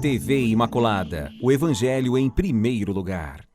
TV Imaculada, o Evangelho em primeiro lugar.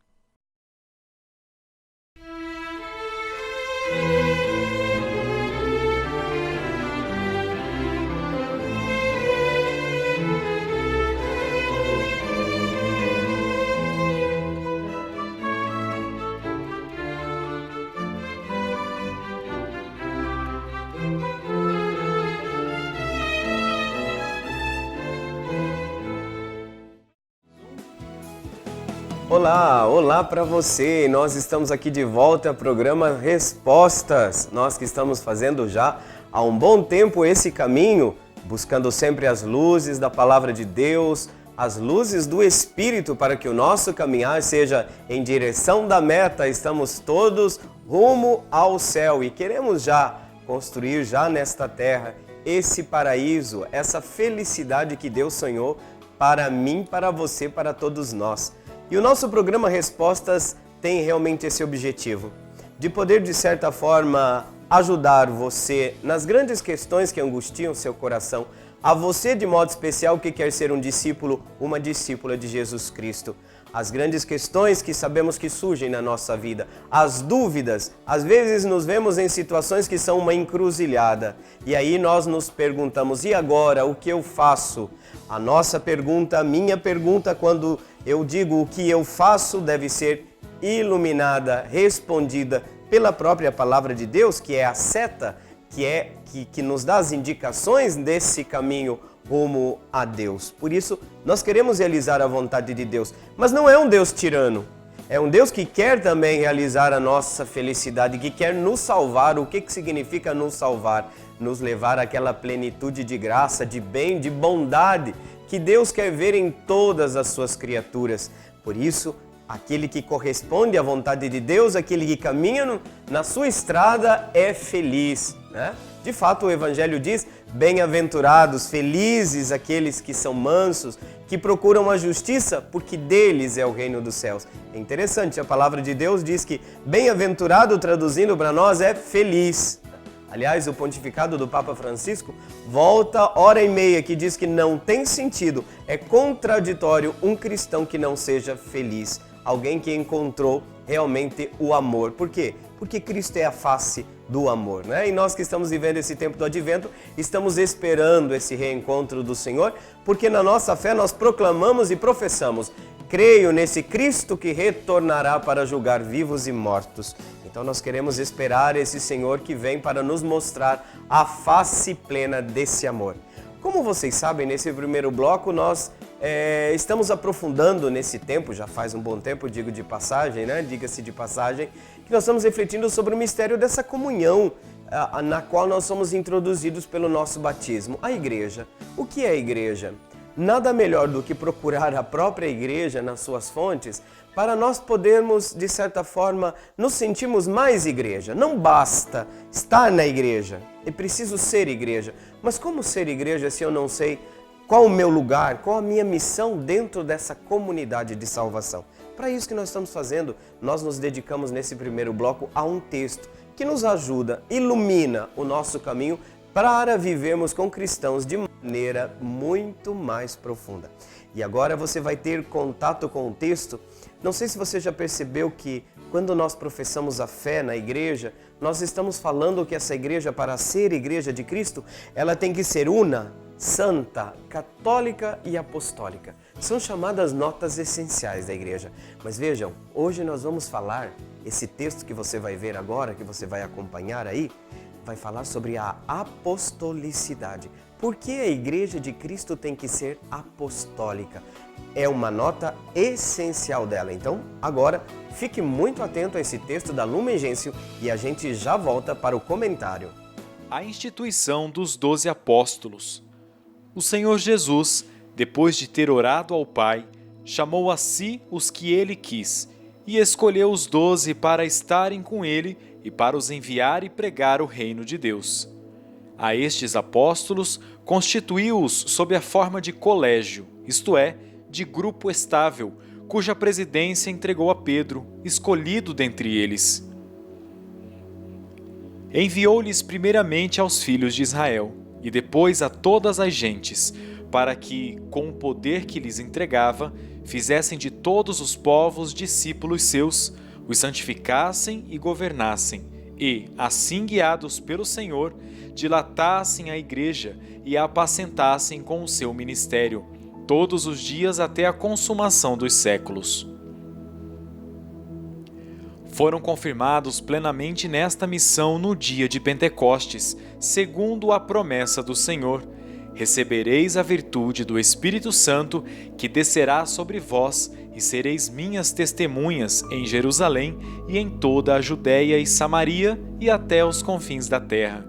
Olá para você! Nós estamos aqui de volta ao programa Respostas. Nós que estamos fazendo já há um bom tempo esse caminho, buscando sempre as luzes da Palavra de Deus, as luzes do Espírito para que o nosso caminhar seja em direção da meta. Estamos todos rumo ao céu e queremos já construir já nesta terra esse paraíso, essa felicidade que Deus sonhou para mim, para você, para todos nós. E o nosso programa Respostas tem realmente esse objetivo, de poder, de certa forma, ajudar você nas grandes questões que angustiam seu coração, a você, de modo especial, que quer ser um discípulo, uma discípula de Jesus Cristo. As grandes questões que sabemos que surgem na nossa vida, as dúvidas, às vezes nos vemos em situações que são uma encruzilhada. E aí nós nos perguntamos, e agora, o que eu faço? A nossa pergunta, a minha pergunta, quando eu digo o que eu faço, deve ser iluminada, respondida pela própria Palavra de Deus, que é a seta, que nos dá as indicações desse caminho rumo a Deus. Por isso, nós queremos realizar a vontade de Deus, mas não é um Deus tirano. É um Deus que quer também realizar a nossa felicidade, que quer nos salvar. O que significa nos salvar? Nos levar àquela plenitude de graça, de bem, de bondade que Deus quer ver em todas as suas criaturas. Por isso, aquele que corresponde à vontade de Deus, aquele que caminha na sua estrada é feliz, né? De fato, o Evangelho diz, bem-aventurados, felizes aqueles que são mansos, que procuram a justiça, porque deles é o reino dos céus. É interessante, a palavra de Deus diz que bem-aventurado, traduzindo para nós, é feliz. Aliás, o pontificado do Papa Francisco volta hora e meia que diz que não tem sentido, é contraditório um cristão que não seja feliz. Alguém que encontrou realmente o amor. Por quê? Porque Cristo é a face do amor, né? E nós que estamos vivendo esse tempo do Advento, estamos esperando esse reencontro do Senhor, porque na nossa fé nós proclamamos e professamos: creio nesse Cristo que retornará para julgar vivos e mortos. Então nós queremos esperar esse Senhor que vem para nos mostrar a face plena desse amor. Como vocês sabem, nesse primeiro bloco nós estamos aprofundando nesse tempo, já faz um bom tempo, digo de passagem, né? Diga-se de passagem, que nós estamos refletindo sobre o mistério dessa comunhão na qual nós somos introduzidos pelo nosso batismo. A igreja. O que é a igreja? Nada melhor do que procurar a própria igreja nas suas fontes para nós podermos, de certa forma, nos sentirmos mais igreja. Não basta estar na igreja, é preciso ser igreja. Mas como ser igreja se eu não sei qual o meu lugar, qual a minha missão dentro dessa comunidade de salvação? Para isso que nós estamos fazendo, nós nos dedicamos nesse primeiro bloco a um texto que nos ajuda, ilumina o nosso caminho para vivermos com cristãos de maneira muito mais profunda. E agora você vai ter contato com o texto. Não sei se você já percebeu que quando nós professamos a fé na igreja, nós estamos falando que essa igreja, para ser igreja de Cristo, ela tem que ser una, santa, católica e apostólica. São chamadas notas essenciais da igreja. Mas vejam, hoje nós vamos falar, esse texto que você vai ver agora, que você vai acompanhar aí, vai falar sobre a apostolicidade. Por que a igreja de Cristo tem que ser apostólica? É uma nota essencial dela. Então, agora, fique muito atento a esse texto da Lumen Gentium e a gente já volta para o comentário. A instituição dos 12 apóstolos. O Senhor Jesus, depois de ter orado ao Pai, chamou a si os que ele quis e escolheu os 12 para estarem com ele e para os enviar e pregar o reino de Deus. A estes apóstolos constituiu-os sob a forma de colégio, isto é, de grupo estável, cuja presidência entregou a Pedro, escolhido dentre eles. Enviou-lhes primeiramente aos filhos de Israel, e depois a todas as gentes, para que, com o poder que lhes entregava, fizessem de todos os povos discípulos seus, os santificassem e governassem, e, assim guiados pelo Senhor, dilatassem a igreja e a apacentassem com o seu ministério, todos os dias até a consumação dos séculos. Foram confirmados plenamente nesta missão no dia de Pentecostes, segundo a promessa do Senhor: recebereis a virtude do Espírito Santo, que descerá sobre vós, e sereis minhas testemunhas em Jerusalém e em toda a Judéia e Samaria e até os confins da terra.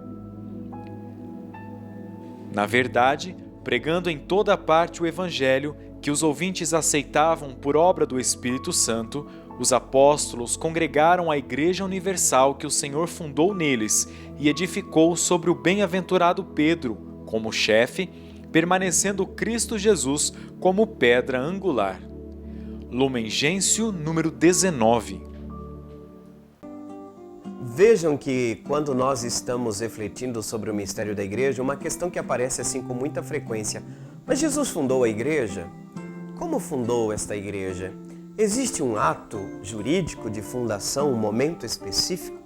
Na verdade, pregando em toda parte o Evangelho, que os ouvintes aceitavam por obra do Espírito Santo, os apóstolos congregaram a Igreja Universal que o Senhor fundou neles e edificou sobre o bem-aventurado Pedro, como chefe, permanecendo Cristo Jesus como pedra angular. Lumen Gentium número 19. Vejam que quando nós estamos refletindo sobre o mistério da igreja, uma questão que aparece assim com muita frequência: mas Jesus fundou a igreja? Como fundou esta igreja? Existe um ato jurídico de fundação, um momento específico?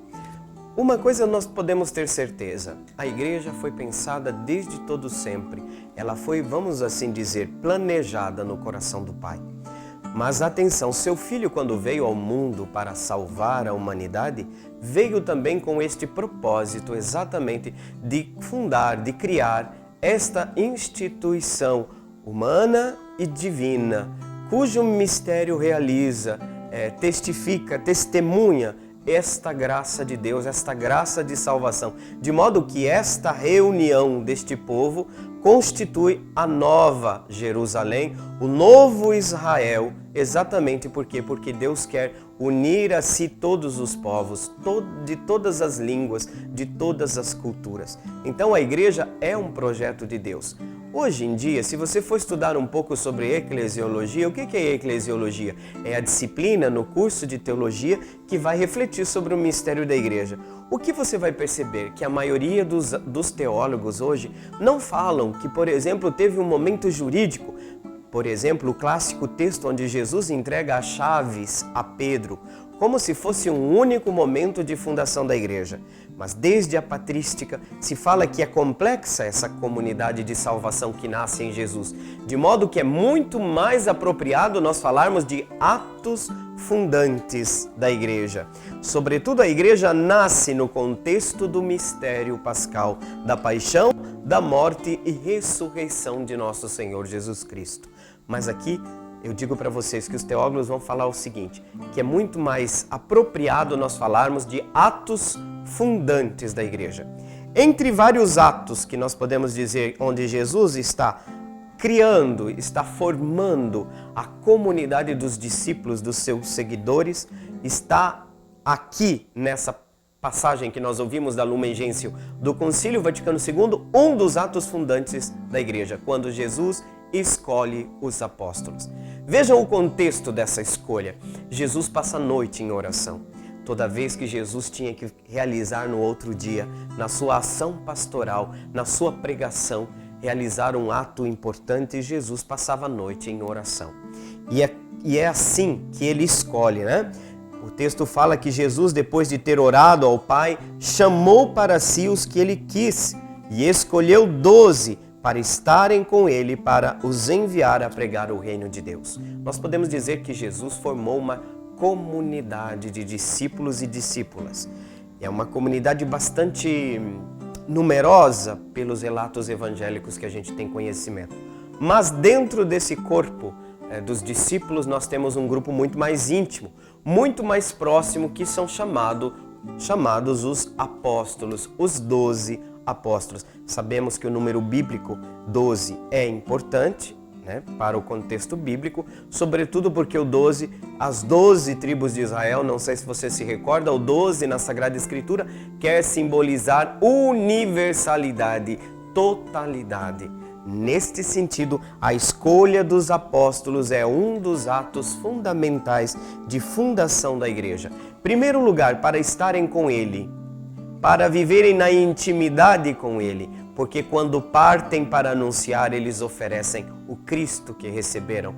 Uma coisa nós podemos ter certeza: a igreja foi pensada desde todo sempre. Ela foi, vamos assim dizer, planejada no coração do Pai. Mas atenção, seu Filho, quando veio ao mundo para salvar a humanidade, veio também com este propósito exatamente de fundar, de criar esta instituição humana e divina, cujo mistério realiza, testifica, testemunha esta graça de Deus, esta graça de salvação, de modo que esta reunião deste povo constitui a nova Jerusalém, o novo Israel, exatamente por quê? Porque Deus quer unir a si todos os povos, de todas as línguas, de todas as culturas. Então a igreja é um projeto de Deus. Hoje em dia, se você for estudar um pouco sobre eclesiologia, o que é eclesiologia? É a disciplina no curso de teologia que vai refletir sobre o mistério da igreja. O que você vai perceber? Que a maioria dos teólogos hoje não falam que, por exemplo, teve um momento jurídico. Por exemplo, o clássico texto onde Jesus entrega as chaves a Pedro, como se fosse um único momento de fundação da igreja. Mas desde a patrística se fala que é complexa essa comunidade de salvação que nasce em Jesus, de modo que é muito mais apropriado nós falarmos de atos fundantes da igreja. Sobretudo, a igreja nasce no contexto do mistério pascal, da paixão, da morte e ressurreição de nosso Senhor Jesus Cristo. Mas aqui eu digo para vocês que os teólogos vão falar o seguinte, que é muito mais apropriado nós falarmos de atos fundantes da igreja. Entre vários atos que nós podemos dizer onde Jesus está criando, está formando a comunidade dos discípulos, dos seus seguidores, está aqui nessa passagem que nós ouvimos da Lumen Gentium do Concílio Vaticano II, um dos atos fundantes da igreja, quando Jesus escolhe os apóstolos. Vejam o contexto dessa escolha. Jesus passa a noite em oração. Toda vez que Jesus tinha que realizar no outro dia, na sua ação pastoral, na sua pregação, realizar um ato importante, Jesus passava a noite em oração. E é assim que ele escolhe, né? O texto fala que Jesus, depois de ter orado ao Pai, chamou para si os que ele quis e escolheu 12 para estarem com ele, para os enviar a pregar o reino de Deus. Nós podemos dizer que Jesus formou uma comunidade de discípulos e discípulas. É uma comunidade bastante numerosa pelos relatos evangélicos que a gente tem conhecimento. Mas dentro desse corpo dos discípulos nós temos um grupo muito mais íntimo, muito mais próximo, que são chamados os apóstolos, os 12 apóstolos. Sabemos que o número bíblico 12 é importante, né, para o contexto bíblico, sobretudo porque o 12, as 12 tribos de Israel, não sei se você se recorda, o 12 na Sagrada Escritura quer simbolizar universalidade, totalidade. Neste sentido, a escolha dos apóstolos é um dos atos fundamentais de fundação da igreja. Primeiro lugar, para estarem com ele, para viverem na intimidade com ele, porque quando partem para anunciar, eles oferecem o Cristo que receberam.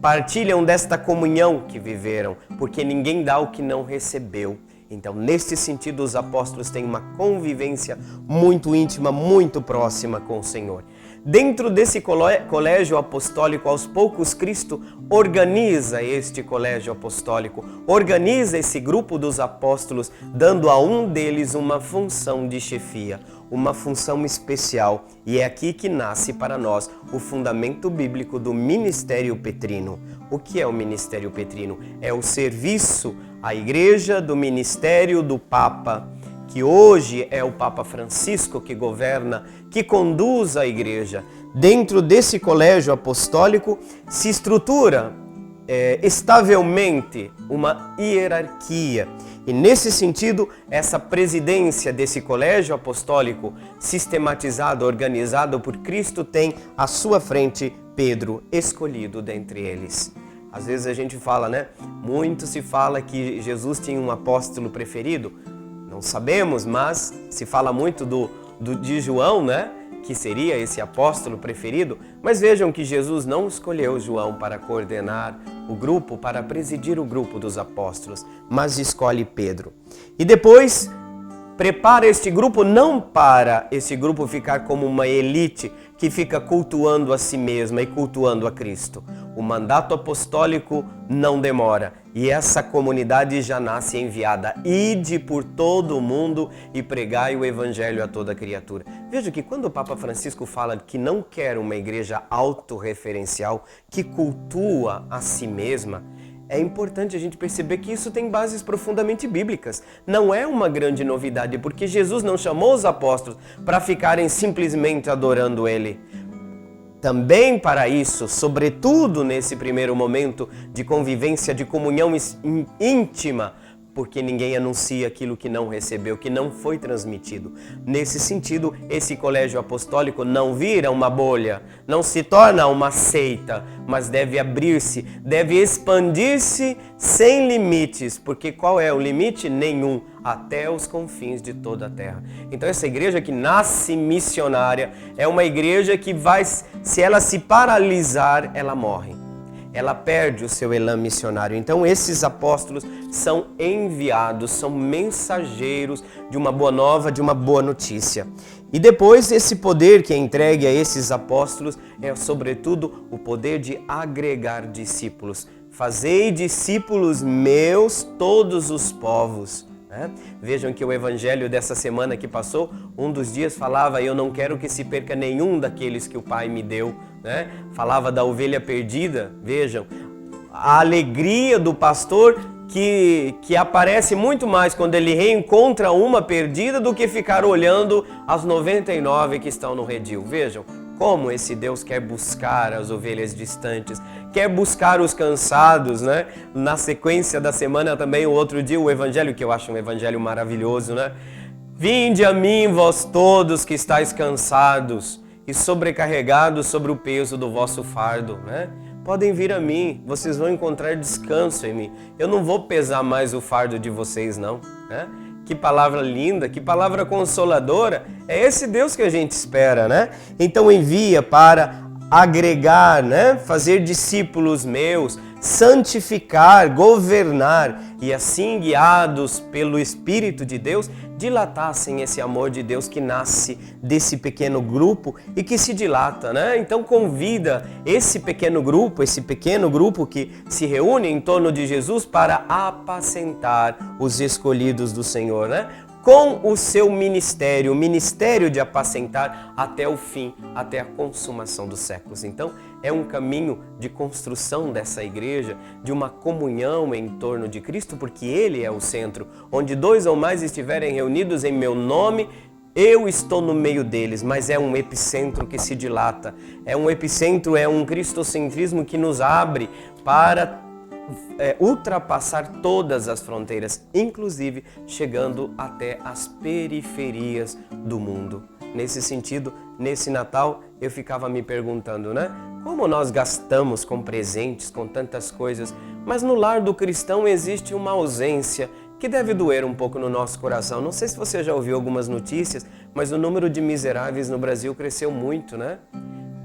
Partilham desta comunhão que viveram, porque ninguém dá o que não recebeu. Então, neste sentido, os apóstolos têm uma convivência muito íntima, muito próxima com o Senhor. Dentro desse colégio apostólico, aos poucos, Cristo organiza este colégio apostólico, organiza esse grupo dos apóstolos, dando a um deles uma função de chefia, uma função especial. E é aqui que nasce para nós o fundamento bíblico do ministério petrino. O que é o ministério petrino? É o serviço à igreja do ministério do Papa, que hoje é o Papa Francisco que governa, que conduz a igreja. Dentro desse colégio apostólico se estrutura estavelmente uma hierarquia. E nesse sentido, essa presidência desse colégio apostólico, sistematizado, organizado por Cristo, tem à sua frente Pedro, escolhido dentre eles. Às vezes a gente fala, né? Muito se fala que Jesus tinha um apóstolo preferido. Não sabemos, mas se fala muito de João, né? Que seria esse apóstolo preferido. Mas vejam que Jesus não escolheu João para coordenar o grupo, para presidir o grupo dos apóstolos, mas escolhe Pedro. E depois prepara este grupo não para esse grupo ficar como uma elite que fica cultuando a si mesma e cultuando a Cristo. O mandato apostólico não demora e essa comunidade já nasce enviada. Ide por todo o mundo e pregai o evangelho a toda criatura. Veja que quando o Papa Francisco fala que não quer uma igreja autorreferencial, que cultua a si mesma, é importante a gente perceber que isso tem bases profundamente bíblicas. Não é uma grande novidade, porque Jesus não chamou os apóstolos para ficarem simplesmente adorando Ele. Também para isso, sobretudo nesse primeiro momento de convivência, de comunhão íntima, porque ninguém anuncia aquilo que não recebeu, que não foi transmitido. Nesse sentido, esse colégio apostólico não vira uma bolha, não se torna uma seita, mas deve abrir-se, deve expandir-se sem limites, porque qual é o limite? Nenhum, até os confins de toda a terra. Então essa igreja que nasce missionária é uma igreja que vai, se ela se paralisar, ela morre. Ela perde o seu elan missionário. Então esses apóstolos são enviados, são mensageiros de uma boa nova, de uma boa notícia. E depois esse poder que é entregue a esses apóstolos é sobretudo o poder de agregar discípulos. Fazei discípulos meus todos os povos. Vejam que o evangelho dessa semana que passou, um dos dias falava: eu não quero que se perca nenhum daqueles que o Pai me deu. Falava da ovelha perdida. Vejam, a alegria do pastor que aparece muito mais quando ele reencontra uma perdida do que ficar olhando as 99 que estão no redil. Vejam como esse Deus quer buscar as ovelhas distantes, quer buscar os cansados, né? Na sequência da semana também, o outro dia, o evangelho, que eu acho um evangelho maravilhoso, né? Vinde a mim, vós todos que estáis cansados e sobrecarregados sobre o peso do vosso fardo, né? Podem vir a mim, vocês vão encontrar descanso em mim. Eu não vou pesar mais o fardo de vocês, não, né? Que palavra linda, que palavra consoladora. É esse Deus que a gente espera, né? Então envia para agregar, né? Fazer discípulos meus, santificar, governar e assim, guiados pelo Espírito de Deus, dilatassem esse amor de Deus que nasce desse pequeno grupo e que se dilata, né? Então convida esse pequeno grupo que se reúne em torno de Jesus para apacentar os escolhidos do Senhor, né? Com o seu ministério, o ministério de apacentar até o fim, até a consumação dos séculos. Então, é um caminho de construção dessa igreja, de uma comunhão em torno de Cristo, porque Ele é o centro. Onde dois ou mais estiverem reunidos em meu nome, eu estou no meio deles, mas é um epicentro que se dilata. É um epicentro, é um cristocentrismo que nos abre para ultrapassar todas as fronteiras, inclusive chegando até as periferias do mundo. Nesse sentido, nesse Natal, eu ficava me perguntando, né? Como nós gastamos com presentes, com tantas coisas, mas no lar do cristão existe uma ausência que deve doer um pouco no nosso coração. Não sei se você já ouviu algumas notícias, mas o número de miseráveis no Brasil cresceu muito, né?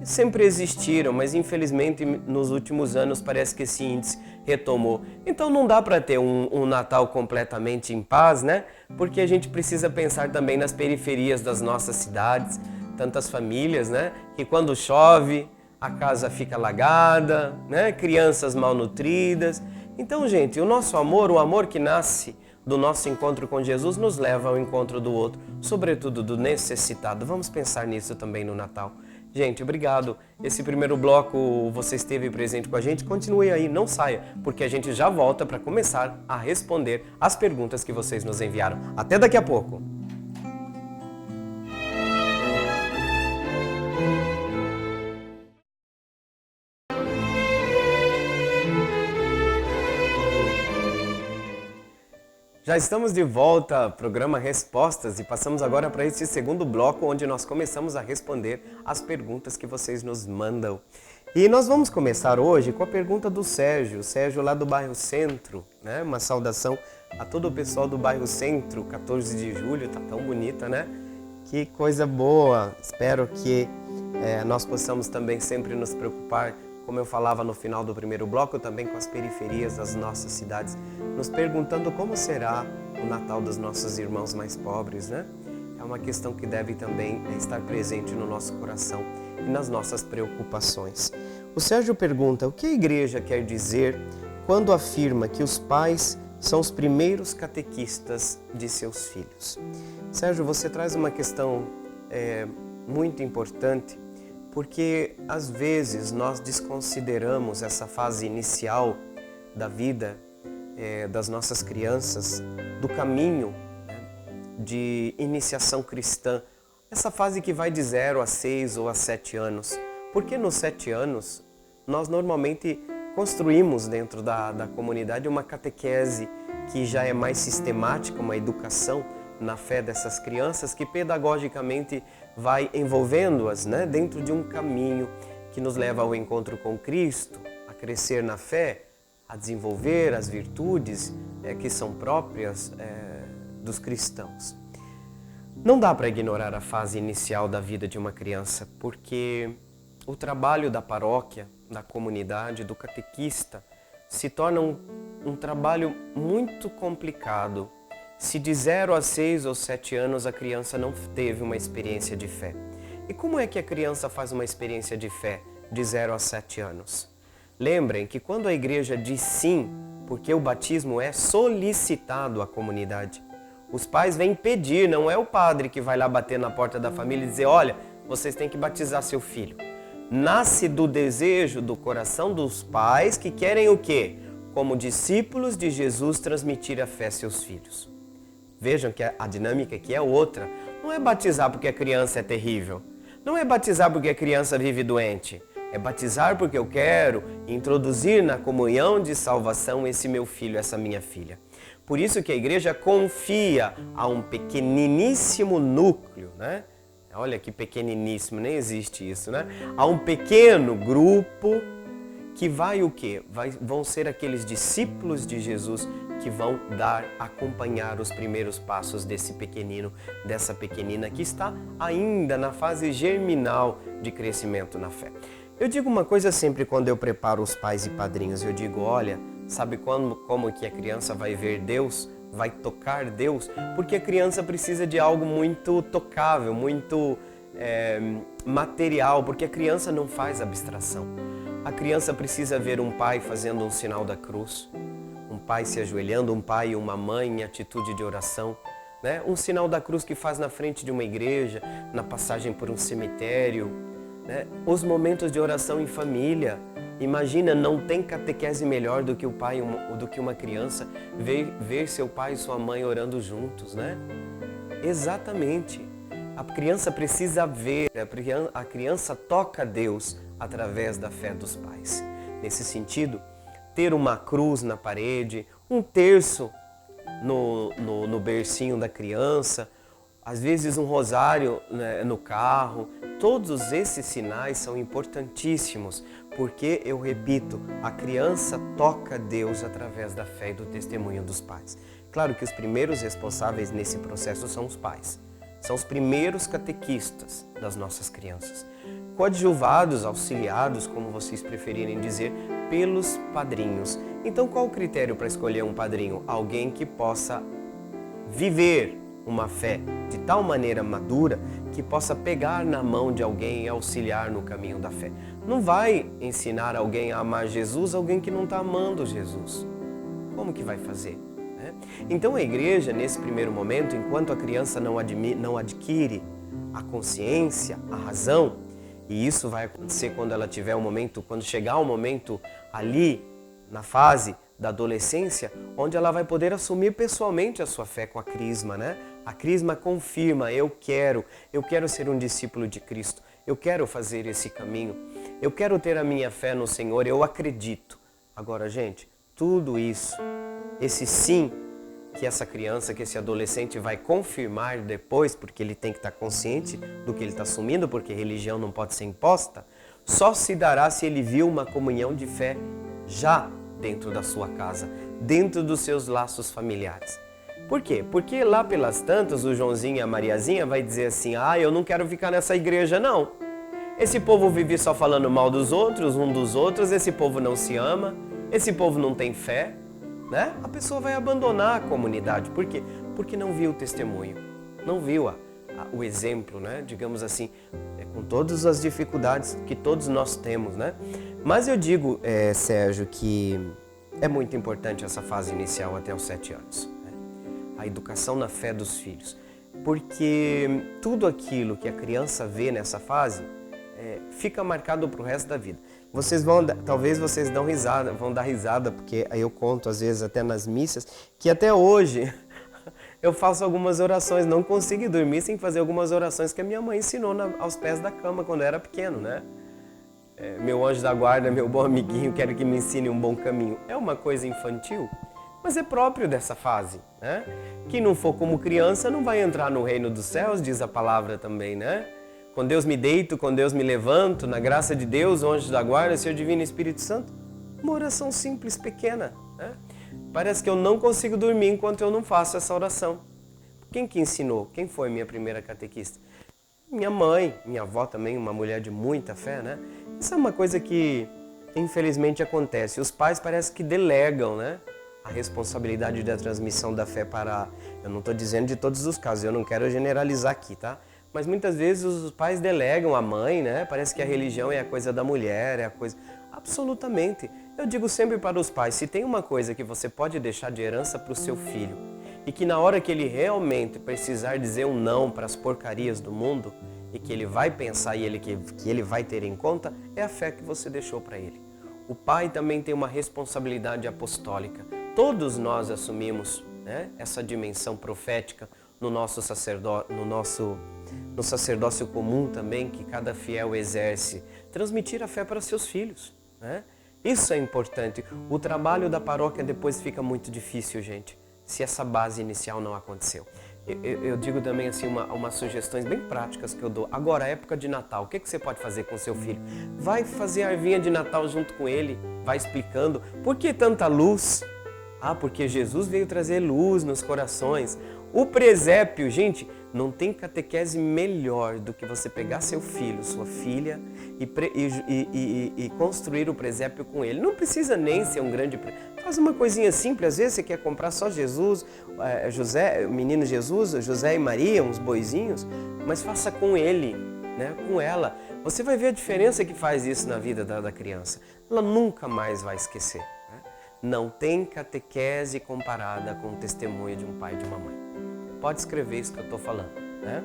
Sempre existiram, mas infelizmente nos últimos anos parece que esse índice retomou. Então não dá para ter um Natal completamente em paz, né? Porque a gente precisa pensar também nas periferias das nossas cidades, tantas famílias, né? Que quando chove a casa fica alagada, né? Crianças malnutridas. Então, gente, o nosso amor, o amor que nasce do nosso encontro com Jesus, nos leva ao encontro do outro, sobretudo do necessitado. Vamos pensar nisso também no Natal. Gente, obrigado. Esse primeiro bloco você esteve presente com a gente. Continue aí, não saia, porque a gente já volta para começar a responder as perguntas que vocês nos enviaram. Até daqui a pouco. Já estamos de volta ao programa Respostas e passamos agora para esse segundo bloco onde nós começamos a responder as perguntas que vocês nos mandam. E nós vamos começar hoje com a pergunta do Sérgio, lá do bairro Centro, né? Uma saudação a todo o pessoal do bairro Centro, 14 de julho, tá tão bonita, né? Que coisa boa! Espero que nós possamos também sempre nos preocupar, como eu falava no final do primeiro bloco, também com as periferias das nossas cidades, nos perguntando como será o Natal dos nossos irmãos mais pobres, né? É uma questão que deve também estar presente no nosso coração e nas nossas preocupações. O Sérgio pergunta, o que a igreja quer dizer quando afirma que os pais são os primeiros catequistas de seus filhos? Sérgio, você traz uma questão muito importante, porque às vezes nós desconsideramos essa fase inicial da vida das nossas crianças, do caminho, né, de iniciação cristã, essa fase que vai de 0 a 6 ou a 7 anos. Porque nos 7 anos nós normalmente construímos dentro da comunidade uma catequese que já é mais sistemática, uma educação na fé dessas crianças que pedagogicamente vai envolvendo-as, né, dentro de um caminho que nos leva ao encontro com Cristo, a crescer na fé, a desenvolver as virtudes que são próprias dos cristãos. Não dá para ignorar a fase inicial da vida de uma criança, porque o trabalho da paróquia, da comunidade, do catequista, se torna um trabalho muito complicado se de 0 a 6 ou 7 anos a criança não teve uma experiência de fé. E como é que a criança faz uma experiência de fé de 0 a 7 anos? Lembrem que quando a igreja diz sim, porque o batismo é solicitado à comunidade, os pais vêm pedir, não é o padre que vai lá bater na porta da família e dizer, olha, vocês têm que batizar seu filho. Nasce do desejo do coração dos pais que querem o quê? Como discípulos de Jesus transmitir a fé a seus filhos. Vejam que a dinâmica aqui é outra. Não é batizar porque a criança é terrível. Não é batizar porque a criança vive doente. É batizar porque eu quero introduzir na comunhão de salvação esse meu filho, essa minha filha. Por isso que a igreja confia a um pequeniníssimo núcleo, né? Olha que pequeniníssimo, nem existe isso, né? A um pequeno grupo que vai o quê? Vão ser aqueles discípulos de Jesus que vão acompanhar os primeiros passos desse pequenino, dessa pequenina que está ainda na fase germinal de crescimento na fé. Eu digo uma coisa sempre quando eu preparo os pais e padrinhos, eu digo, olha, sabe como que a criança vai ver Deus? Vai tocar Deus? Porque a criança precisa de algo muito tocável, muito material, porque a criança não faz abstração. A criança precisa ver um pai fazendo um sinal da cruz, um pai se ajoelhando, um pai e uma mãe em atitude de oração, né? Um sinal da cruz que faz na frente de uma igreja, na passagem por um cemitério, né? Os momentos de oração em família. Imagina, não tem catequese melhor do que o pai, do que uma criança ver seu pai e sua mãe orando juntos, né? Exatamente. A criança precisa ver, a criança toca Deus através da fé dos pais. Nesse sentido, ter uma cruz na parede, um terço no bercinho da criança, às vezes um rosário, né, no carro, todos esses sinais são importantíssimos, porque, eu repito, a criança toca Deus através da fé e do testemunho dos pais. Claro que os primeiros responsáveis nesse processo são os pais. São os primeiros catequistas das nossas crianças. Coadjuvados, auxiliados, como vocês preferirem dizer, pelos padrinhos. Então, qual o critério para escolher um padrinho? Alguém que possa viver uma fé de tal maneira madura que possa pegar na mão de alguém e auxiliar no caminho da fé. Não vai ensinar alguém a amar Jesus, alguém que não está amando Jesus. Como que vai fazer? Então a igreja, nesse primeiro momento, enquanto a criança não adquire a consciência, a razão, e isso vai acontecer quando ela tiver um momento, quando chegar um momento ali, na fase da adolescência, onde ela vai poder assumir pessoalmente a sua fé com a crisma, né? A crisma confirma, eu quero ser um discípulo de Cristo, eu quero fazer esse caminho, eu quero ter a minha fé no Senhor, eu acredito. Agora, gente, tudo isso, esse sim que essa criança, que esse adolescente vai confirmar depois, porque ele tem que estar consciente do que ele está assumindo, porque religião não pode ser imposta, só se dará se ele viu uma comunhão de fé já dentro da sua casa, dentro dos seus laços familiares. Por quê? Porque lá pelas tantas o Joãozinho e a Mariazinha vai dizer assim, eu não quero ficar nessa igreja não. Esse povo vive só falando mal dos outros, um dos outros, esse povo não se ama, esse povo não tem fé. Né? A pessoa vai abandonar a comunidade. Por quê? Porque não viu o testemunho, não viu o exemplo, né? Digamos assim, com todas as dificuldades que todos nós temos. Né? Mas eu digo, Sérgio, que é muito importante essa fase inicial até os 7 anos. Né? A educação na fé dos filhos. Porque tudo aquilo que a criança vê nessa fase fica marcado para o resto da vida. Talvez vocês vão dar risada, porque aí eu conto às vezes até nas missas, que até hoje eu faço algumas orações, não consigo dormir sem fazer algumas orações que a minha mãe ensinou aos pés da cama quando eu era pequeno, né? Meu anjo da guarda, meu bom amiguinho, quero que me ensine um bom caminho. É uma coisa infantil, mas é próprio dessa fase, né? Quem não for como criança não vai entrar no reino dos céus, diz a palavra também, né? Com Deus me deito, com Deus me levanto, na graça de Deus, o anjo da guarda, Senhor Divino e Espírito Santo. Uma oração simples, pequena. Né? Parece que eu não consigo dormir enquanto eu não faço essa oração. Quem que ensinou? Quem foi minha primeira catequista? Minha mãe, minha avó também, uma mulher de muita fé, né? Isso é uma coisa que infelizmente acontece. Os pais parece que delegam, né? A responsabilidade da transmissão da fé para... Eu não estou dizendo de todos os casos, eu não quero generalizar aqui, tá? Mas muitas vezes os pais delegam a mãe, né? Parece que a religião é a coisa da mulher, é a coisa... Absolutamente. Eu digo sempre para os pais, se tem uma coisa que você pode deixar de herança para o seu filho e que na hora que ele realmente precisar dizer um não para as porcarias do mundo e que ele vai pensar e que ele vai ter em conta, é a fé que você deixou para ele. O pai também tem uma responsabilidade apostólica. Todos nós assumimos, né, essa dimensão profética no nosso no sacerdócio comum também, que cada fiel exerce, transmitir a fé para seus filhos. Né? Isso é importante. O trabalho da paróquia depois fica muito difícil, gente, se essa base inicial não aconteceu. Eu digo também assim, umas sugestões bem práticas que eu dou. Agora, época de Natal, o que você pode fazer com seu filho? Vai fazer a arvinha de Natal junto com ele, vai explicando. Por que tanta luz? Porque Jesus veio trazer luz nos corações. O presépio, gente, não tem catequese melhor do que você pegar seu filho, sua filha e construir o presépio com ele. Não precisa nem ser um grande... Faz uma coisinha simples, às vezes você quer comprar só Jesus, José, o menino Jesus, José e Maria, uns boizinhos, mas faça com ele, né? Com ela. Você vai ver a diferença que faz isso na vida da criança. Ela nunca mais vai esquecer. Né? Não tem catequese comparada com o testemunho de um pai e de uma mãe. Pode escrever isso que eu estou falando, né?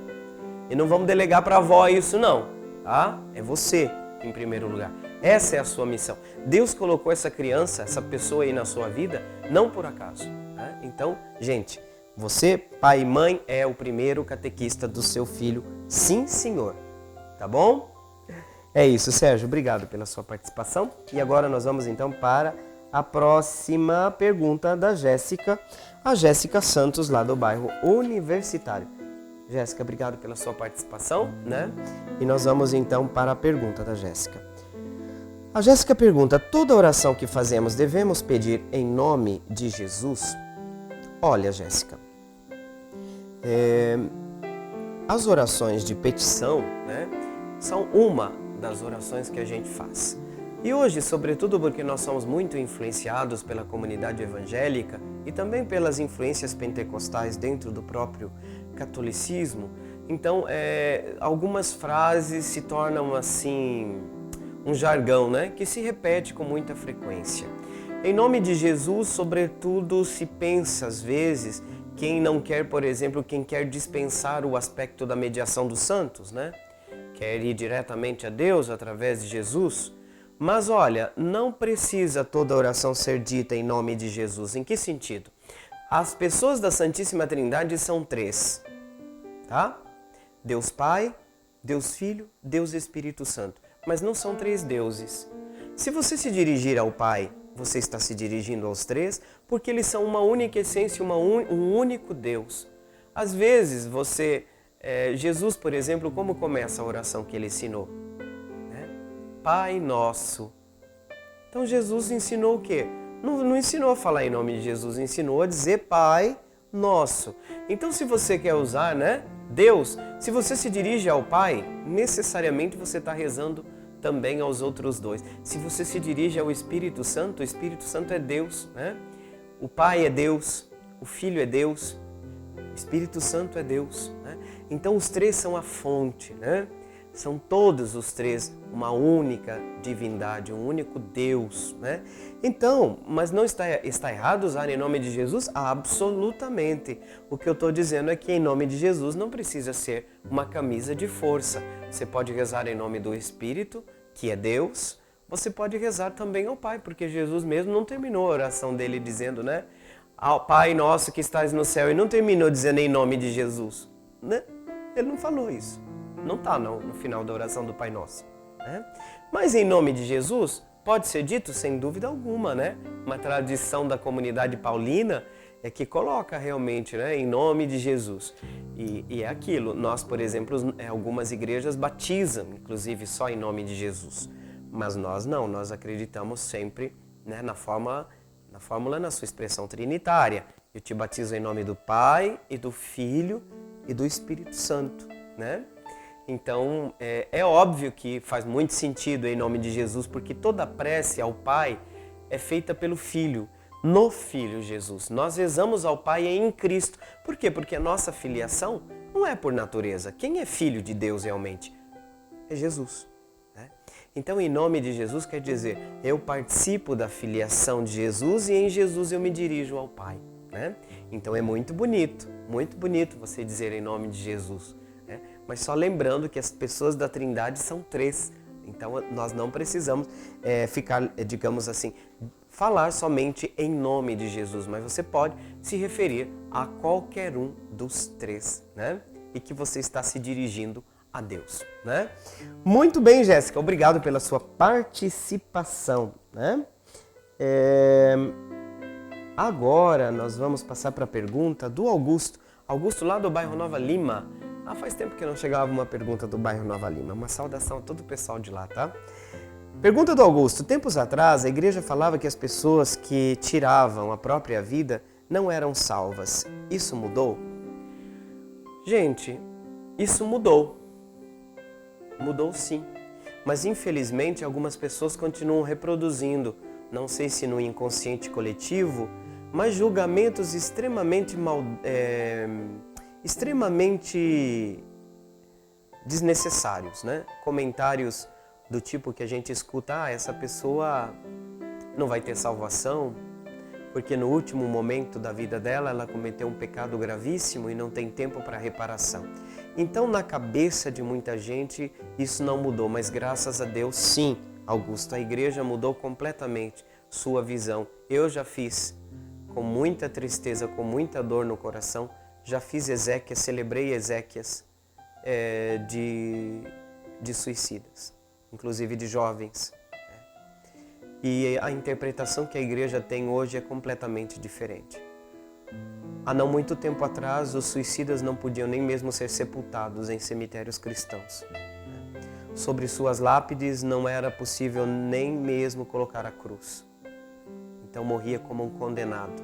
E não vamos delegar para a avó isso não, tá? É você em primeiro lugar. Essa é a sua missão. Deus colocou essa criança, essa pessoa aí na sua vida, não por acaso. Né? Então, gente, você, pai e mãe, é o primeiro catequista do seu filho. Sim, senhor. Tá bom? É isso, Sérgio. Obrigado pela sua participação. E agora nós vamos então para a próxima pergunta da Jéssica. A Jéssica Santos, lá do bairro Universitário. Jéssica, obrigado pela sua participação, né? E nós vamos então para a pergunta da Jéssica. A Jéssica pergunta, toda oração que fazemos devemos pedir em nome de Jesus? Olha, Jéssica, as orações de petição, né, são uma das orações que a gente faz. E hoje, sobretudo porque nós somos muito influenciados pela comunidade evangélica e também pelas influências pentecostais dentro do próprio catolicismo, então algumas frases se tornam assim um jargão, né, que se repete com muita frequência. Em nome de Jesus, sobretudo, se pensa às vezes quem não quer, por exemplo, quem quer dispensar o aspecto da mediação dos santos, né? Quer ir diretamente a Deus através de Jesus. Mas olha, não precisa toda oração ser dita em nome de Jesus. Em que sentido? As pessoas da Santíssima Trindade são três, tá? Deus Pai, Deus Filho, Deus Espírito Santo. Mas não são três deuses. Se você se dirigir ao Pai, você está se dirigindo aos três, porque eles são uma única essência, um único Deus. Às vezes Jesus, por exemplo, como começa a oração que ele ensinou? Pai Nosso. Então Jesus ensinou o quê? Não ensinou a falar em nome de Jesus, ensinou a dizer Pai Nosso. Então se você quer usar, né, Deus, se você se dirige ao Pai, necessariamente você está rezando também aos outros dois. Se você se dirige ao Espírito Santo, o Espírito Santo é Deus, né? O Pai é Deus, o Filho é Deus, o Espírito Santo é Deus, né? Então os três são a fonte, né? São todos os três uma única divindade, um único Deus, né? Então, mas não está errado usar em nome de Jesus? Absolutamente. O que eu estou dizendo é que em nome de Jesus não precisa ser uma camisa de força. Você pode rezar em nome do Espírito, que é Deus. Você pode rezar também ao Pai, porque Jesus mesmo não terminou a oração dele dizendo, né? Ao Pai nosso que estás no céu, e não terminou dizendo em nome de Jesus, né? Ele não falou isso. Não está no final da oração do Pai Nosso, né? Mas em nome de Jesus pode ser dito sem dúvida alguma, né? Uma tradição da comunidade paulina é que coloca realmente, né, em nome de Jesus. E é aquilo, nós, por exemplo, algumas igrejas batizam, inclusive só em nome de Jesus. Mas nós não, nós acreditamos sempre, né, na fórmula, na sua expressão trinitária. Eu te batizo em nome do Pai e do Filho e do Espírito Santo, né? Então, é óbvio que faz muito sentido em nome de Jesus, porque toda prece ao Pai é feita pelo Filho, no Filho Jesus. Nós rezamos ao Pai em Cristo. Por quê? Porque a nossa filiação não é por natureza. Quem é filho de Deus realmente? É Jesus, né? Então, em nome de Jesus quer dizer, eu participo da filiação de Jesus e em Jesus eu me dirijo ao Pai, né? Então, é muito bonito você dizer em nome de Jesus, né? Mas só lembrando que as pessoas da Trindade são três. Então, nós não precisamos ficar, digamos assim, falar somente em nome de Jesus, mas você pode se referir a qualquer um dos três, né? E que você está se dirigindo a Deus, né? Muito bem, Jéssica, obrigado pela sua participação, né? Agora nós vamos passar para a pergunta do Augusto. Augusto lá do bairro Nova Lima. Faz tempo que não chegava uma pergunta do bairro Nova Lima. Uma saudação a todo o pessoal de lá, tá? Pergunta do Augusto. Tempos atrás, a igreja falava que as pessoas que tiravam a própria vida não eram salvas. Isso mudou? Gente, isso mudou. Mudou sim. Mas infelizmente algumas pessoas continuam reproduzindo, não sei se no inconsciente coletivo, mas julgamentos extremamente desnecessários, né? Comentários do tipo que a gente escuta, essa pessoa não vai ter salvação, porque no último momento da vida dela ela cometeu um pecado gravíssimo e não tem tempo para reparação. Então, na cabeça de muita gente, isso não mudou, mas graças a Deus, sim, Augusto, a igreja mudou completamente sua visão. Eu já fiz, com muita tristeza, com muita dor no coração, já fiz exéquias, celebrei exéquias de suicidas, inclusive de jovens. E a interpretação que a igreja tem hoje é completamente diferente. Há não muito tempo atrás, os suicidas não podiam nem mesmo ser sepultados em cemitérios cristãos. Sobre suas lápides não era possível nem mesmo colocar a cruz. Então morria como um condenado.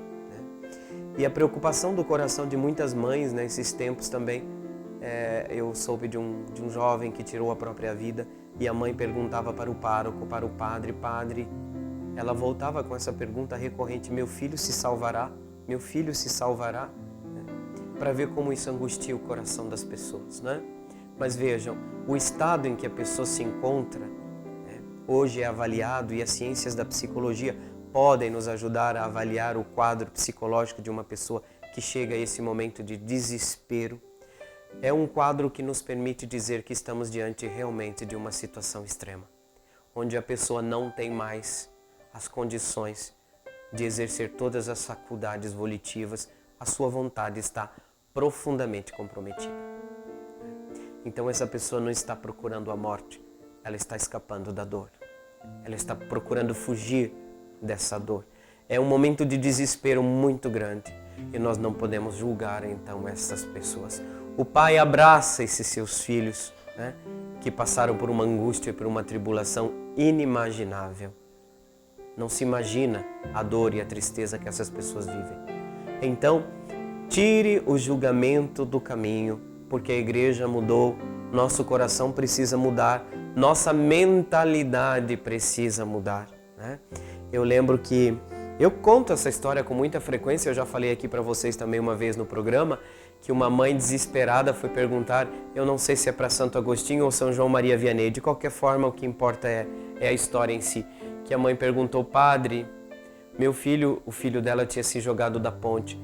E a preocupação do coração de muitas mães nesses tempos também. Eu soube de um jovem que tirou a própria vida e a mãe perguntava para o pároco, para o padre, ela voltava com essa pergunta recorrente: meu filho se salvará? Meu filho se salvará? Para ver como isso angustia o coração das pessoas, né? Mas vejam, o estado em que a pessoa se encontra, hoje é avaliado, e as ciências da psicologia podem nos ajudar a avaliar o quadro psicológico de uma pessoa que chega a esse momento de desespero. É um quadro que nos permite dizer que estamos diante realmente de uma situação extrema, onde a pessoa não tem mais as condições de exercer todas as faculdades volitivas, a sua vontade está profundamente comprometida. Então essa pessoa não está procurando a morte, ela está escapando da dor. Ela está procurando fugir dessa dor. É um momento de desespero muito grande e nós não podemos julgar então essas pessoas. O pai abraça esses seus filhos, né, que passaram por uma angústia, por uma tribulação inimaginável. Não se imagina a dor e a tristeza que essas pessoas vivem. Então, tire o julgamento do caminho, porque a igreja mudou, nosso coração precisa mudar, nossa mentalidade precisa mudar, né? Eu lembro que eu conto essa história com muita frequência, eu já falei aqui para vocês também uma vez no programa, que uma mãe desesperada foi perguntar, eu não sei se é para Santo Agostinho ou São João Maria Vianney, de qualquer forma o que importa é a história em si, que a mãe perguntou: padre, meu filho, o filho dela tinha se jogado da ponte,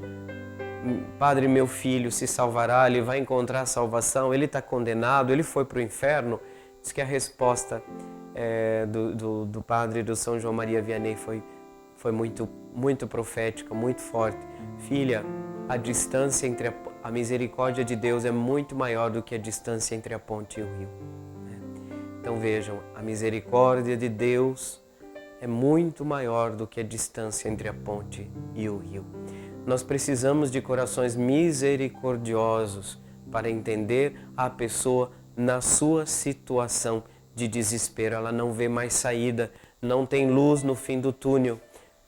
padre, meu filho se salvará, ele vai encontrar salvação, ele está condenado, ele foi para o inferno? Diz que a resposta do padre do São João Maria Vianney foi muito profética, muito forte. Filha, a distância entre a misericórdia de Deus é muito maior do que a distância entre a ponte e o rio. Então vejam, a misericórdia de Deus é muito maior do que a distância entre a ponte e o rio. Nós precisamos de corações misericordiosos para entender a pessoa na sua situação de desespero. Ela não vê mais saída, não tem luz no fim do túnel.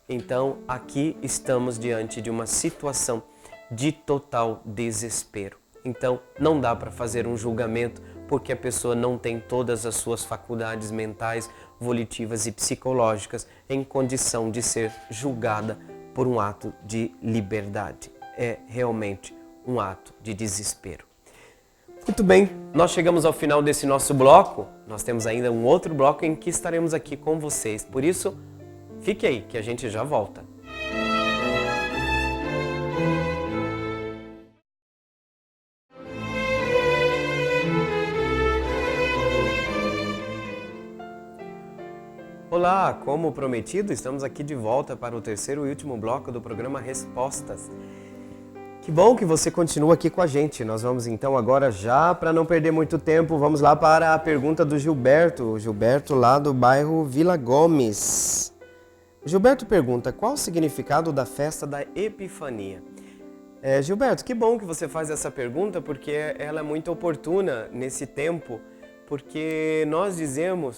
Então, aqui estamos diante de uma situação de total desespero. Então, não dá para fazer um julgamento porque a pessoa não tem todas as suas faculdades mentais, volitivas e psicológicas em condição de ser julgada por um ato de liberdade. É realmente um ato de desespero. Muito bem, nós chegamos ao final desse nosso bloco. Nós temos ainda um outro bloco em que estaremos aqui com vocês. Por isso, fique aí que a gente já volta. Olá, como prometido, estamos aqui de volta para o terceiro e último bloco do programa Respostas. Que bom que você continua aqui com a gente. Nós vamos então agora, já para não perder muito tempo, vamos lá para a pergunta do Gilberto. O Gilberto lá do bairro Vila Gomes. O Gilberto pergunta: qual o significado da festa da Epifania? Gilberto, que bom que você faz essa pergunta, porque ela é muito oportuna nesse tempo, porque nós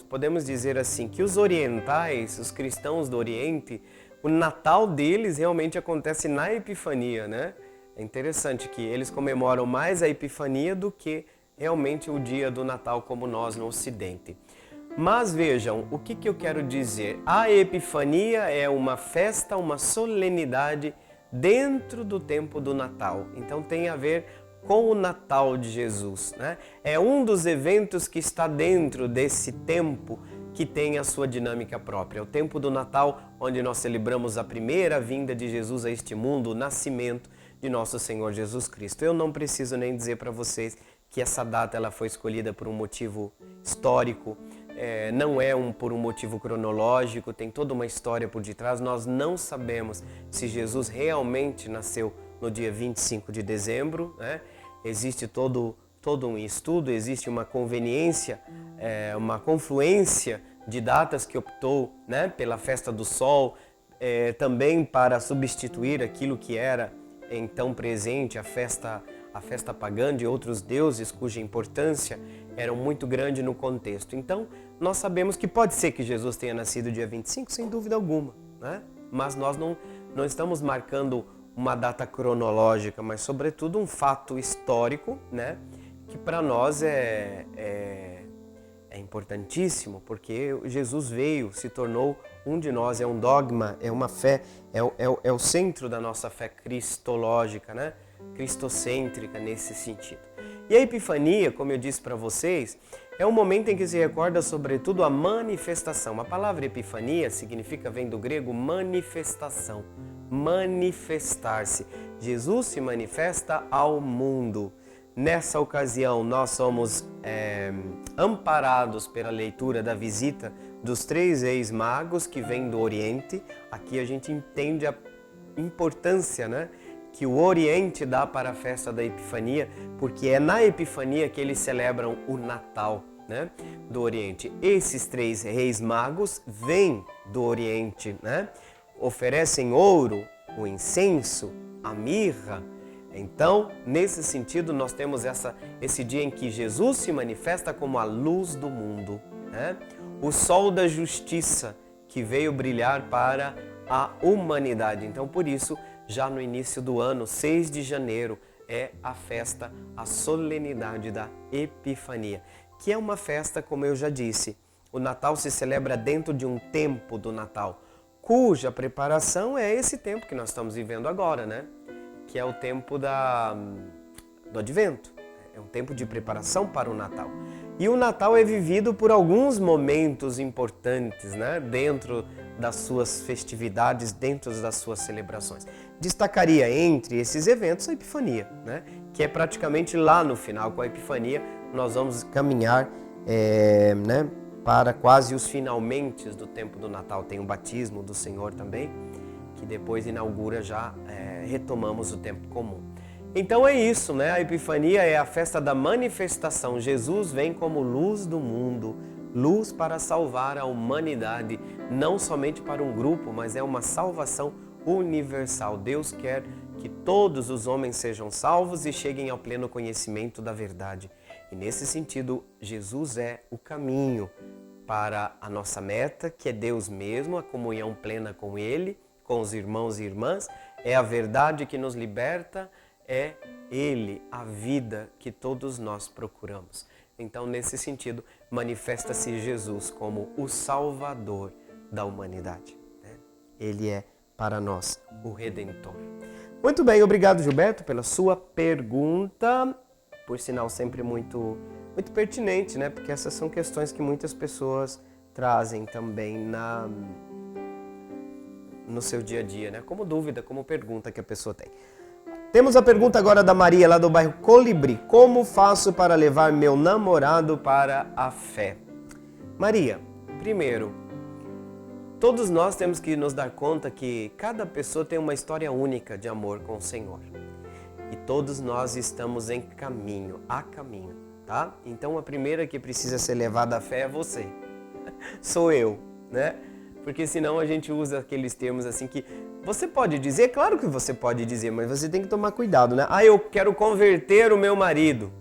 podemos dizer assim, que os orientais, os cristãos do Oriente, o Natal deles realmente acontece na Epifania, né? É interessante que eles comemoram mais a Epifania do que realmente o dia do Natal como nós no Ocidente. Mas vejam, o que eu quero dizer? A Epifania é uma festa, uma solenidade dentro do tempo do Natal. Então tem a ver com o Natal de Jesus, né? É um dos eventos que está dentro desse tempo que tem a sua dinâmica própria. É o tempo do Natal, onde nós celebramos a primeira vinda de Jesus a este mundo, o nascimento de nosso Senhor Jesus Cristo. Eu não preciso nem dizer para vocês que essa data ela foi escolhida por um motivo histórico, não é por um motivo cronológico, tem toda uma história por detrás. Nós não sabemos se Jesus realmente nasceu no dia 25 de dezembro, né? Existe todo um estudo, existe uma conveniência, uma confluência de datas que optou, né, pela festa do sol, também para substituir aquilo que era então presente, a festa pagã de outros deuses, cuja importância era muito grande no contexto. Então, nós sabemos que pode ser que Jesus tenha nascido dia 25, sem dúvida alguma, né? Mas nós não estamos marcando uma data cronológica, mas sobretudo um fato histórico, né? Que para nós é importantíssimo, porque Jesus veio, se tornou um de nós, é um dogma, é uma fé, é o centro da nossa fé cristológica, né? Cristocêntrica nesse sentido. E a Epifania, como eu disse para vocês, é um momento em que se recorda sobretudo a manifestação. A palavra Epifania vem do grego manifestação, manifestar-se. Jesus se manifesta ao mundo. Nessa ocasião, nós somos amparados pela leitura da visita dos 3 reis magos que vêm do Oriente. Aqui a gente entende a importância, né, que o Oriente dá para a festa da Epifania, porque é na Epifania que eles celebram o Natal, né, do Oriente. Esses 3 reis magos vêm do Oriente, né, oferecem ouro, o incenso, a mirra. Então, nesse sentido, nós temos esse dia em que Jesus se manifesta como a luz do mundo, né? O sol da justiça que veio brilhar para a humanidade. Então, por isso, já no início do ano, 6 de janeiro, é a festa, a solenidade da Epifania, que é uma festa, como eu já disse, o Natal se celebra dentro de um tempo do Natal, cuja preparação é esse tempo que nós estamos vivendo agora, né? Que é o tempo do Advento, é um tempo de preparação para o Natal. E o Natal é vivido por alguns momentos importantes, né? Dentro das suas festividades, dentro das suas celebrações. Destacaria entre esses eventos a Epifania, né? Que é praticamente lá no final, com a Epifania, nós vamos caminhar né? Para quase os finalmente do tempo do Natal. Tem o batismo do Senhor também, que depois inaugura já, retomamos o tempo comum. Então é isso, né? A Epifania é a festa da manifestação. Jesus vem como luz do mundo, luz para salvar a humanidade, não somente para um grupo, mas é uma salvação universal. Deus quer que todos os homens sejam salvos e cheguem ao pleno conhecimento da verdade. E nesse sentido, Jesus é o caminho para a nossa meta, que é Deus mesmo, a comunhão plena com Ele, com os irmãos e irmãs, é a verdade que nos liberta, é Ele, a vida que todos nós procuramos. Então, nesse sentido, manifesta-se Jesus como o Salvador da humanidade, né? Ele é, para nós, o Redentor. Muito bem, obrigado, Gilberto, pela sua pergunta, por sinal sempre muito pertinente, né? Porque essas são questões que muitas pessoas trazem também no seu dia a dia, né? Como dúvida, como pergunta que a pessoa tem. Temos a pergunta agora da Maria, lá do bairro Colibri. Como faço para levar meu namorado para a fé? Maria, primeiro, todos nós temos que nos dar conta que cada pessoa tem uma história única de amor com o Senhor. E todos nós estamos em caminho, a caminho, tá? Então a primeira que precisa ser levada à fé é você. Sou eu, né? Porque senão a gente usa aqueles termos assim que você pode dizer, claro que você pode dizer, mas você tem que tomar cuidado, né? Ah, eu quero converter o meu marido.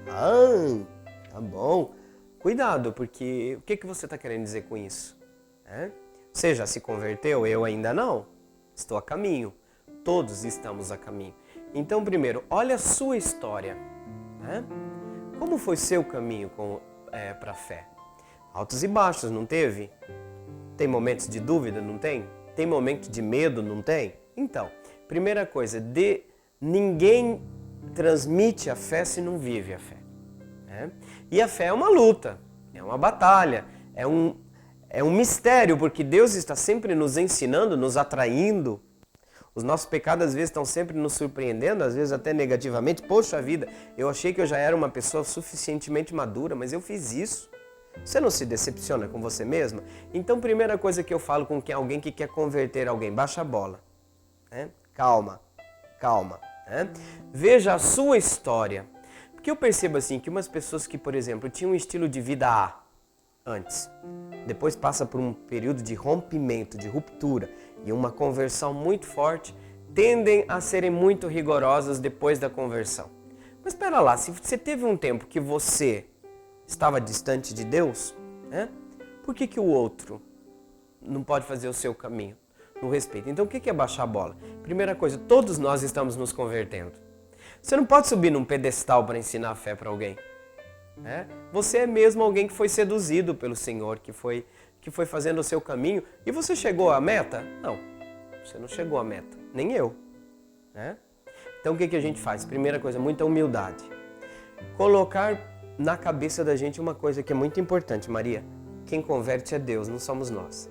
Ah, tá bom. Cuidado, porque o que você está querendo dizer com isso? Você já se converteu? Eu ainda não. Estou a caminho. Todos estamos a caminho. Então, primeiro, olha a sua história, né? Como foi seu caminho para a fé? Altos e baixos, não teve? Tem momentos de dúvida, não tem? Tem momentos de medo, não tem? Então, primeira coisa, ninguém transmite a fé se não vive a fé, né? E a fé é uma luta, é uma batalha, é um mistério, porque Deus está sempre nos ensinando, nos atraindo. Os nossos pecados às vezes estão sempre nos surpreendendo, às vezes até negativamente. Poxa vida, eu achei que eu já era uma pessoa suficientemente madura, mas eu fiz isso. Você não se decepciona com você mesma? Então, primeira coisa que eu falo com alguém que quer converter alguém, baixa a bola, né? Calma, né? Veja a sua história. Porque eu percebo assim que umas pessoas que, por exemplo, tinham um estilo de vida A antes, depois passa por um período de rompimento, de ruptura e uma conversão muito forte, tendem a serem muito rigorosas depois da conversão. Mas espera lá, se você teve um tempo que você estava distante de Deus, né? Por que o outro não pode fazer o seu caminho? no respeito. Então o que é baixar a bola? Primeira coisa, todos nós estamos nos convertendo. Você não pode subir num pedestal para ensinar a fé para alguém. Né? Você é mesmo alguém que foi seduzido pelo Senhor, que foi fazendo o seu caminho. E você chegou à meta? Não, você não chegou à meta, nem eu. Né? Então o que a gente faz? Primeira coisa, muita humildade. Colocar na cabeça da gente uma coisa que é muito importante, Maria. Quem converte é Deus, não somos nós.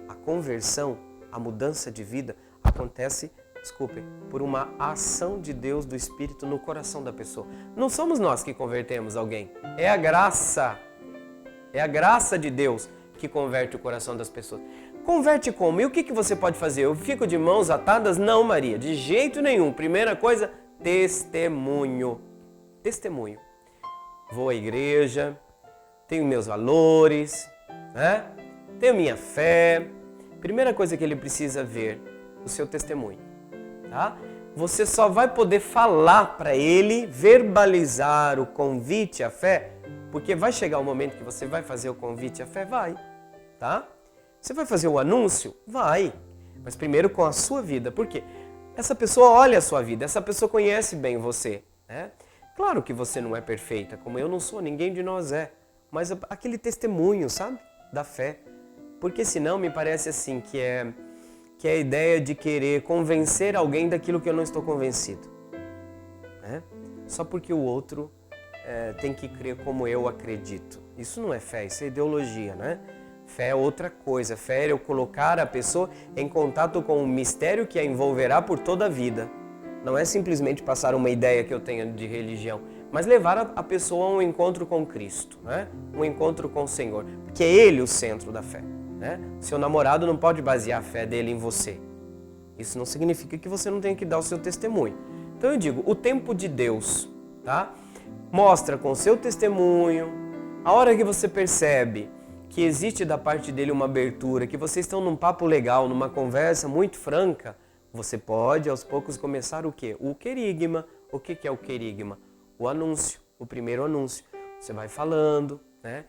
A conversão, a mudança de vida acontece, por uma ação de Deus, do Espírito no coração da pessoa. Não somos nós que convertemos alguém, é a graça. É a graça de Deus que converte o coração das pessoas. Converte como? E o que você pode fazer? Eu fico de mãos atadas? Não, Maria, de jeito nenhum. Primeira coisa, testemunho. Testemunho. Vou à igreja, tenho meus valores, né? Tenho minha fé. Primeira coisa que ele precisa ver, o seu testemunho. Tá? Você só vai poder falar para ele, verbalizar o convite à fé, porque vai chegar o momento que você vai fazer o convite à fé, vai. Tá? Você vai fazer o anúncio? Vai. Mas primeiro com a sua vida. Por quê? Essa pessoa olha a sua vida, essa pessoa conhece bem você. Né? Claro que você não é perfeita, como eu não sou, ninguém de nós é. Mas aquele testemunho, sabe? Da fé. Porque senão me parece assim que é a ideia de querer convencer alguém daquilo que eu não estou convencido. Né? Só porque o outro tem que crer como eu acredito. Isso não é fé, isso é ideologia, né? Fé é outra coisa. Fé é eu colocar a pessoa em contato com um mistério que a envolverá por toda a vida. Não é simplesmente passar uma ideia que eu tenho de religião, mas levar a pessoa a um encontro com Cristo, né? Um encontro com o Senhor, porque é Ele o centro da fé. Né? Seu namorado não pode basear a fé dele em você. Isso não significa que você não tenha que dar o seu testemunho. Então eu digo, o tempo de Deus, tá? Mostra com o seu testemunho, a hora que você percebe que existe da parte dele uma abertura, que vocês estão num papo legal, numa conversa muito franca, você pode aos poucos começar o quê? O querigma. O que é o querigma? O anúncio, o primeiro anúncio. Você vai falando, né?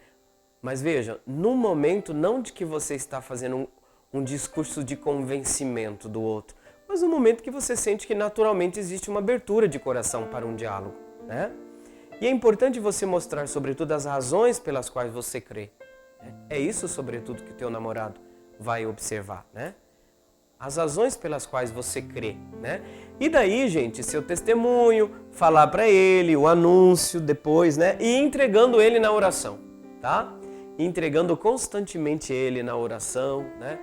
Mas veja, no momento não de que você está fazendo um discurso de convencimento do outro, mas no momento que você sente que naturalmente existe uma abertura de coração para um diálogo. Né? E é importante você mostrar, sobretudo, as razões pelas quais você crê. É isso, sobretudo, que o teu namorado vai observar. Né? As razões pelas quais você crê. Né? E daí, gente, seu testemunho, falar para ele, o anúncio depois, né? E entregando ele na oração. Tá? Entregando constantemente ele na oração, né?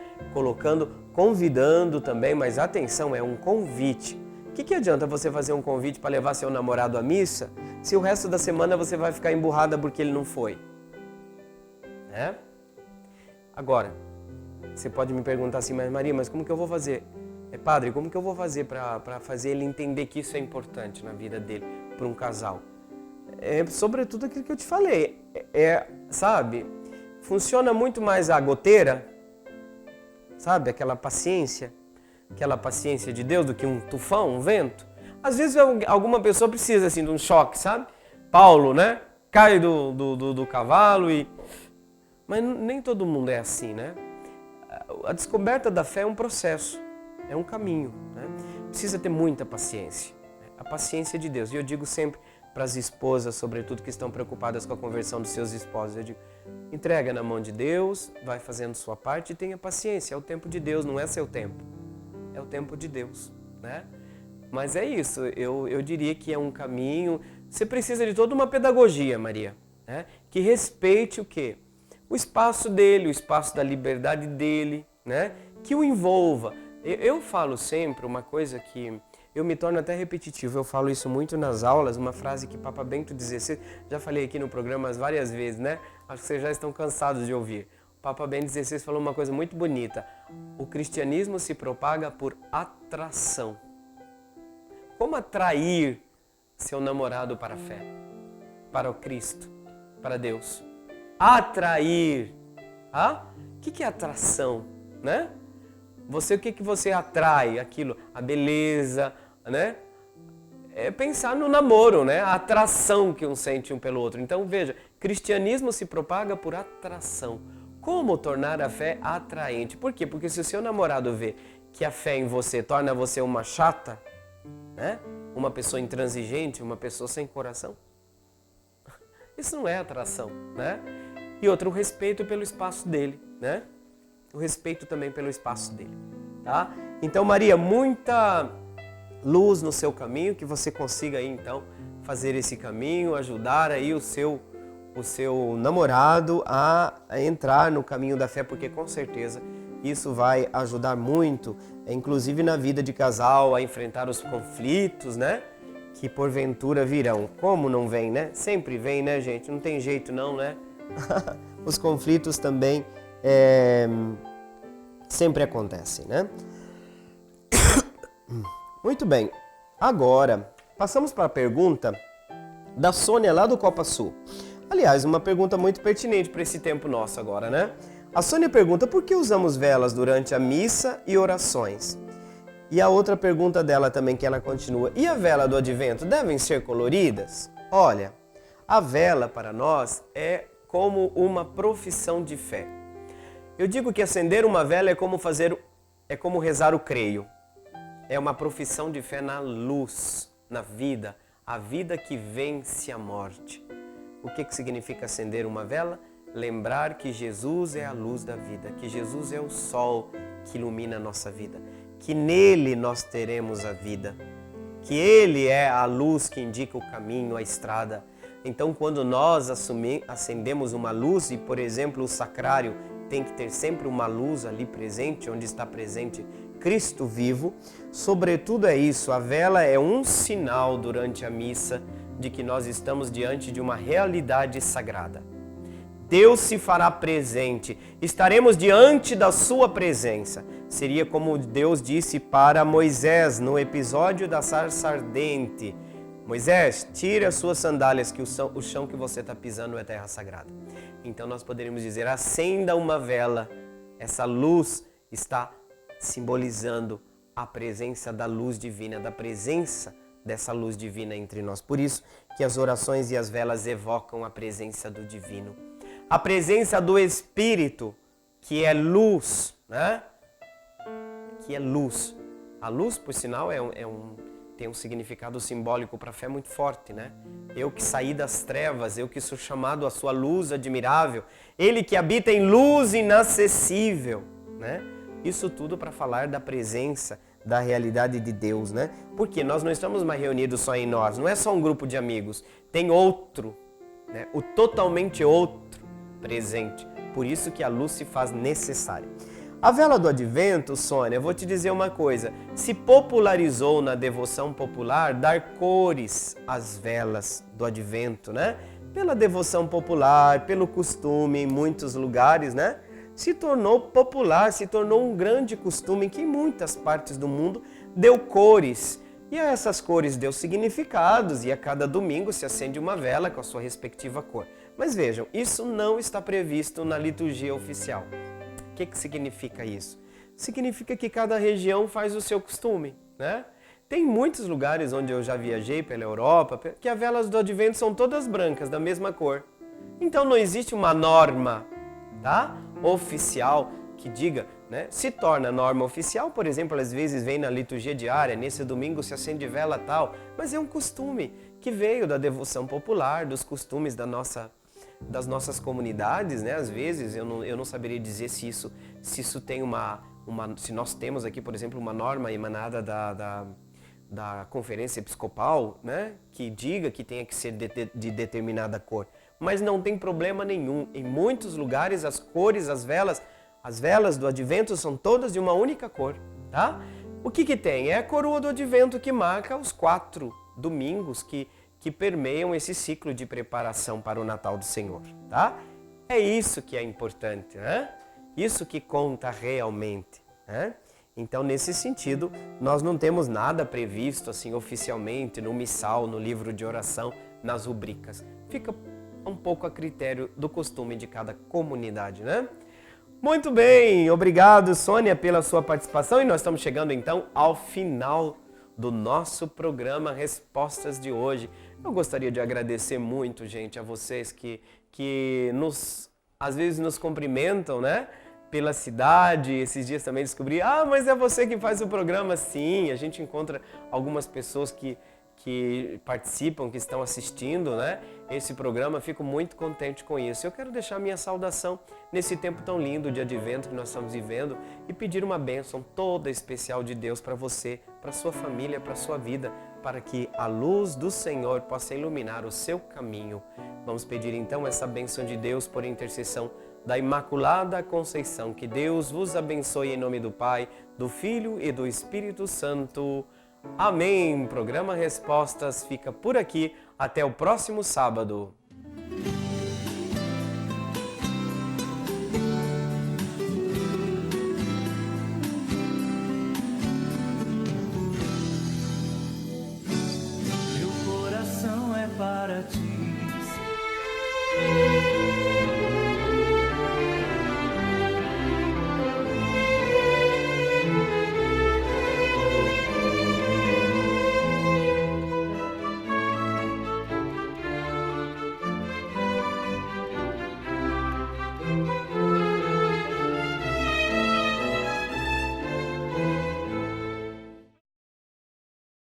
Convidando também, mas atenção, é um convite. O que adianta você fazer um convite para levar seu namorado à missa, se o resto da semana você vai ficar emburrada porque ele não foi? Né? Agora, você pode me perguntar assim, mas Maria, mas como que eu vou fazer? Padre, como que eu vou fazer para fazer ele entender que isso é importante na vida dele, para um casal? Sobretudo aquilo que eu te falei, sabe? Funciona muito mais a goteira, sabe? Aquela paciência de Deus do que um tufão, um vento. Às vezes alguma pessoa precisa assim de um choque, sabe? Paulo, né? Cai do cavalo Mas nem todo mundo é assim, né? A descoberta da fé é um processo, é um caminho, né? Precisa ter muita paciência. A paciência de Deus. E eu digo sempre para as esposas, sobretudo, que estão preocupadas com a conversão dos seus esposos, eu digo, entrega na mão de Deus, vai fazendo sua parte e tenha paciência. É o tempo de Deus, não é seu tempo. É o tempo de Deus, né? Mas é isso, eu diria que é um caminho. Você precisa de toda uma pedagogia, Maria, né? Que respeite o quê? O espaço dele, o espaço da liberdade dele, né? Que o envolva. Eu falo sempre uma coisa que eu me torno até repetitivo, eu falo isso muito nas aulas, uma frase que Papa Bento XVI, já falei aqui no programa várias vezes, né? Acho que vocês já estão cansados de ouvir. O Papa Bento XVI falou uma coisa muito bonita. O cristianismo se propaga por atração. Como atrair seu namorado para a fé? Para o Cristo, para Deus. Atrair. O que é atração? Né? O que você atrai? Aquilo, a beleza, né? É pensar no namoro, né? A atração que um sente um pelo outro. Então veja, cristianismo se propaga por atração. Como tornar a fé atraente? Por quê? Porque se o seu namorado vê que a fé em você torna você uma chata, né? Uma pessoa intransigente, uma pessoa sem coração? Isso não é atração, né? E outro, o respeito pelo espaço dele, né? O respeito também pelo espaço dele, tá? Então, Maria, muita luz no seu caminho, que você consiga aí, então, fazer esse caminho, ajudar aí o seu namorado a entrar no caminho da fé, porque com certeza isso vai ajudar muito, inclusive na vida de casal, a enfrentar os conflitos, né? Que porventura virão. Como não vem, né? Sempre vem, né, gente? Não tem jeito não, né? Os conflitos também sempre acontecem, né? Muito bem. Agora, passamos para a pergunta da Sônia lá do Copa Sul. Aliás, uma pergunta muito pertinente para esse tempo nosso agora, né? A Sônia pergunta: por que usamos velas durante a missa e orações? E a outra pergunta dela também, que ela continua: e a vela do advento devem ser coloridas? Olha, a vela para nós é como uma profissão de fé. Eu digo que acender uma vela é como rezar o creio. É uma profissão de fé na luz, na vida, a vida que vence a morte. O que significa acender uma vela? Lembrar que Jesus é a luz da vida, que Jesus é o sol que ilumina a nossa vida, que nele nós teremos a vida, que ele é a luz que indica o caminho, a estrada. Então, quando nós acendemos uma luz, e por exemplo o sacrário tem que ter sempre uma luz ali presente, onde está presente Cristo vivo, sobretudo é isso, a vela é um sinal durante a missa de que nós estamos diante de uma realidade sagrada. Deus se fará presente, estaremos diante da sua presença. Seria como Deus disse para Moisés no episódio da sarça ardente: Moisés, tire as suas sandálias, que o chão que você está pisando é terra sagrada. Então nós poderíamos dizer: acenda uma vela. Essa luz está simbolizando a presença da luz divina, da presença dessa luz divina entre nós. Por isso que as orações e as velas evocam a presença do divino, a presença do Espírito, que é luz, né? Que é luz. A luz, por sinal, tem um significado simbólico para a fé muito forte, né? Eu que saí das trevas, eu que sou chamado à sua luz admirável, ele que habita em luz inacessível, né? Isso tudo para falar da presença, da realidade de Deus, né? Porque nós não estamos mais reunidos só em nós, não é só um grupo de amigos, tem outro, né? O totalmente outro presente. Por isso que a luz se faz necessária. A vela do advento, Sônia, eu vou te dizer uma coisa, se popularizou na devoção popular dar cores às velas do advento, né? Pela devoção popular, pelo costume em muitos lugares, né? Se tornou popular, se tornou um grande costume que em muitas partes do mundo deu cores. E a essas cores deu significados e a cada domingo se acende uma vela com a sua respectiva cor. Mas vejam, isso não está previsto na liturgia oficial. O que significa isso? Significa que cada região faz o seu costume, né? Tem muitos lugares onde eu já viajei pela Europa que as velas do advento são todas brancas, da mesma cor. Então não existe uma norma, tá? Oficial que diga, né? Se torna norma oficial, por exemplo, às vezes vem na liturgia diária, nesse domingo se acende vela tal, mas é um costume que veio da devoção popular, dos costumes das nossas comunidades, né? Às vezes eu não saberia dizer se isso tem se nós temos aqui, por exemplo, uma norma emanada da conferência episcopal, né? Que diga que tenha que ser de determinada cor. Mas não tem problema nenhum. Em muitos lugares as cores, as velas do advento são todas de uma única cor, tá? O que tem? É a coroa do advento que marca os 4 domingos que permeiam esse ciclo de preparação para o Natal do Senhor, tá? É isso que é importante, né? Isso que conta realmente, né? Então, nesse sentido, nós não temos nada previsto assim oficialmente no missal, no livro de oração, nas rubricas. Fica um pouco a critério do costume de cada comunidade, né? Muito bem, obrigado, Sônia, pela sua participação, e nós estamos chegando então ao final do nosso programa Respostas de hoje. Eu gostaria de agradecer muito, gente, a vocês que às vezes nos cumprimentam, né? pela cidade. Esses dias também descobri, mas é você que faz o programa. Sim, a gente encontra algumas pessoas que participam, que estão assistindo, né? Esse programa, fico muito contente com isso. Eu quero deixar minha saudação nesse tempo tão lindo de advento que nós estamos vivendo e pedir uma bênção toda especial de Deus para você, para sua família, para sua vida, para que a luz do Senhor possa iluminar o seu caminho. Vamos pedir então essa bênção de Deus por intercessão da Imaculada Conceição. Que Deus vos abençoe em nome do Pai, do Filho e do Espírito Santo. Amém. Programa Respostas fica por aqui. Até o próximo sábado.